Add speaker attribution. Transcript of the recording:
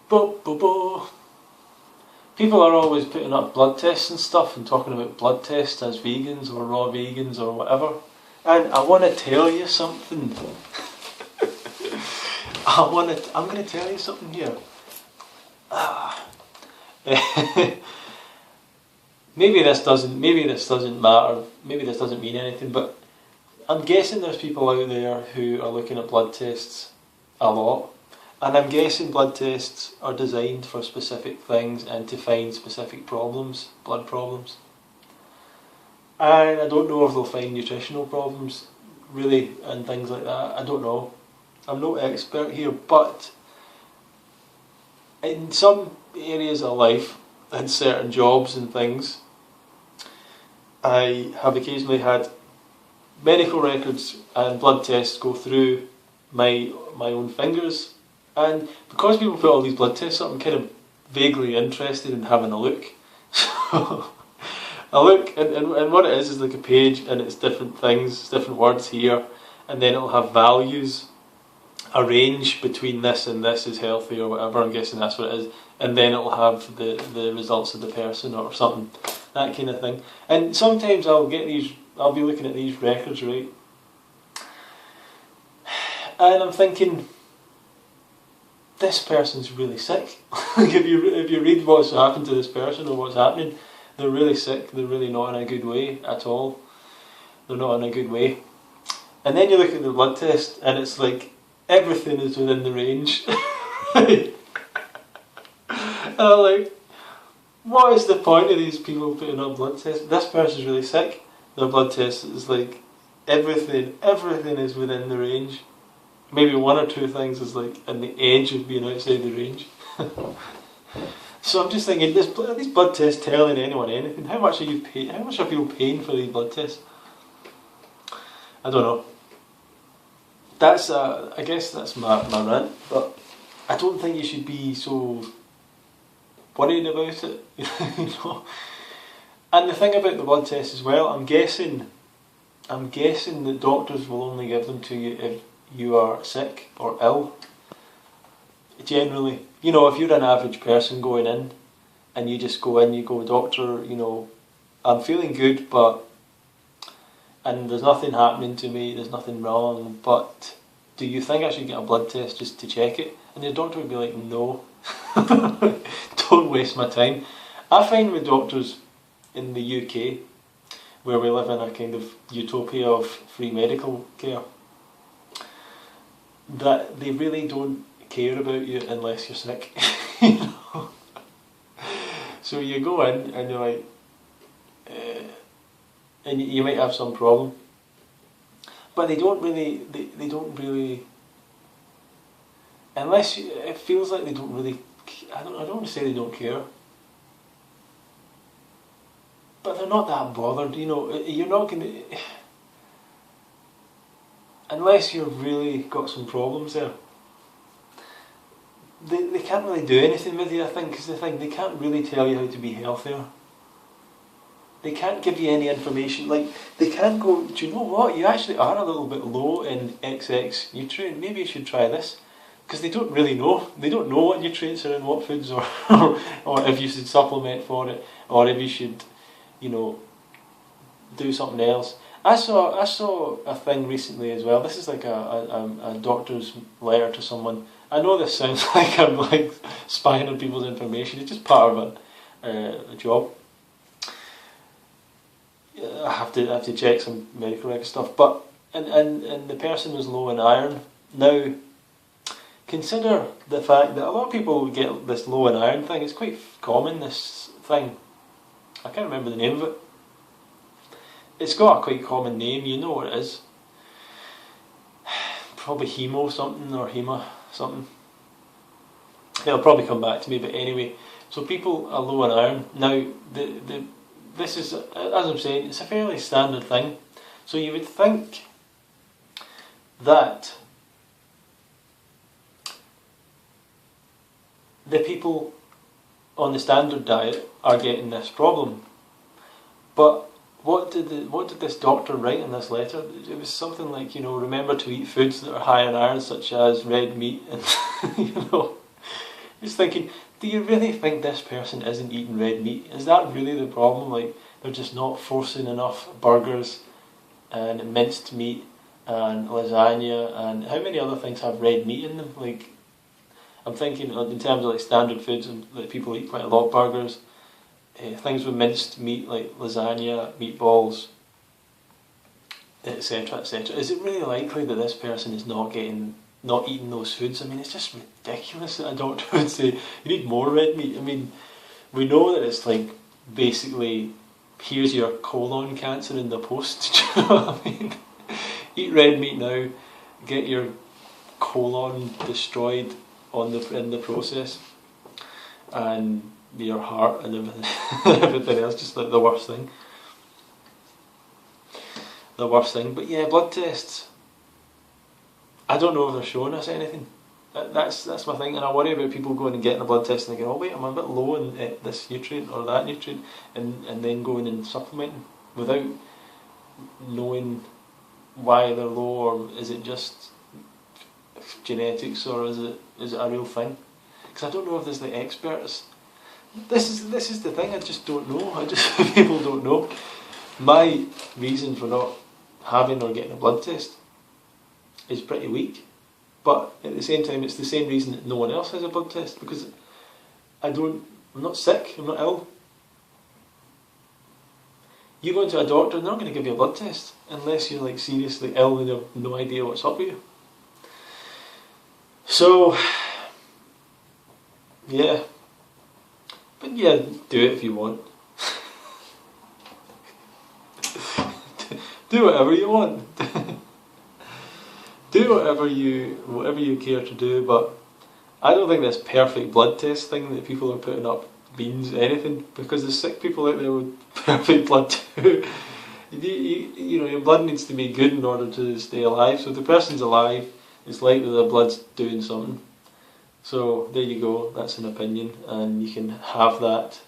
Speaker 1: People are always putting up blood tests and stuff and talking about blood tests as vegans or raw vegans or whatever. And I want to tell you something. I'm going to tell you something here. Maybe this doesn't matter. Maybe this doesn't mean anything. But I'm guessing there's people out there who are looking at blood tests a lot. And I'm guessing blood tests are designed for specific things and to find specific problems, blood problems. And I don't know if they'll find nutritional problems, really, and things like that. I don't know. I'm no expert here, but in some areas of life and certain jobs and things, I have occasionally had medical records and blood tests go through my own fingers. And because people put all these blood tests up, I'm kind of vaguely interested in having a look. So I look, and what it is like a page, and it's different things, different words here, and then it'll have values, a range between this and this is healthy or whatever, I'm guessing that's what it is, and then it'll have the results of the person or something, that kind of thing. And sometimes I'll be looking at these records, right, and I'm thinking, this person's really sick. if you read what's happened to this person or what's happening, they're really sick, they're really not in a good way at all. They're not in a good way. And then you look at the blood test and it's like everything is within the range. And I'm like, what is the point of these people putting up blood tests? This person's really sick, their blood test is like everything is within the range. Maybe one or two things is like on the edge of being outside the range. So I'm just thinking, are these blood tests telling anyone anything? How much are people paying for these blood tests? I don't know. That's I guess that's my rant, but I don't think you should be so worried about it. You know. And the thing about the blood test as well, I'm guessing that doctors will only give them to you if you are sick or ill. Generally, you know, if you're an average person going in and you just go in, you go, doctor, you know, I'm feeling good, and there's nothing happening to me, there's nothing wrong, but do you think I should get a blood test just to check it? And the doctor would be like, no, don't waste my time. I find with doctors in the UK, where we live in a kind of utopia of free medical care, that they really don't care about you unless you're sick. You know? So you go in and you're like, and you might have some problem, but they don't really, unless it feels like they don't really, I don't want to say they don't care, but they're not that bothered, you know. You're not going to, unless you've really got some problems there, they can't really do anything with you, I think, because they can't really tell you how to be healthier. They can't give you any information, like, they can't go, do you know what, you actually are a little bit low in XX nutrient, maybe you should try this, because they don't really know. They don't know what nutrients are in what foods, or if you should supplement for it, or if you should, you know, do something else. I saw a thing recently as well. This is like a doctor's letter to someone. I know this sounds like I'm like spying on people's information. It's just part of a job. I have to check some medical record stuff. But and the person was low in iron. Now, consider the fact that a lot of people get this low in iron thing. It's quite common, this thing. I can't remember the name of it. It's got a quite common name, you know what it is. Probably hemo something or hema something. It'll probably come back to me, but anyway. So people are low in iron. Now, this is, as I'm saying, it's a fairly standard thing. So you would think that the people on the standard diet are getting this problem. But what did this doctor write in this letter? It was something like, you know, remember to eat foods that are high in iron, such as red meat, and you know, Just thinking, do you really think this person isn't eating red meat? Is that really the problem? Like, they're just not forcing enough burgers and minced meat and lasagna and how many other things have red meat in them? Like, I'm thinking in terms of like standard foods and that people eat quite a lot, burgers, things with minced meat like lasagna, meatballs, etc., etc. Is it really likely that this person is not eating those foods? I mean, it's just ridiculous that a doctor would say you need more red meat. I mean, we know that it's like basically here's your colon cancer in the post. Do you know what I mean? Eat red meat now, get your colon destroyed in the process, and your heart and everything, everything else, just like the worst thing. The worst thing. But yeah, blood tests. I don't know if they're showing us anything. That's my thing, and I worry about people going and getting a blood test and they go, oh wait, I'm a bit low in this nutrient or that nutrient, and then going and supplementing without knowing why they're low, or is it just genetics, or is it a real thing? Because I don't know if there's like experts. This is the thing. I just don't know. People don't know. My reason for not having or getting a blood test is pretty weak, but at the same time, it's the same reason that no one else has a blood test, because I'm not sick. I'm not ill. You go into a doctor, they're not going to give you a blood test unless you're like seriously ill and you have no idea what's up with you. So, yeah. But yeah, do it if you want. Do whatever you want. Do whatever you care to do, but I don't think this perfect blood test thing that people are putting up means anything, because there's sick people out there with perfect blood too. You know, your blood needs to be good in order to stay alive. So if the person's alive, it's likely their blood's doing something. So there you go, that's an opinion, and you can have that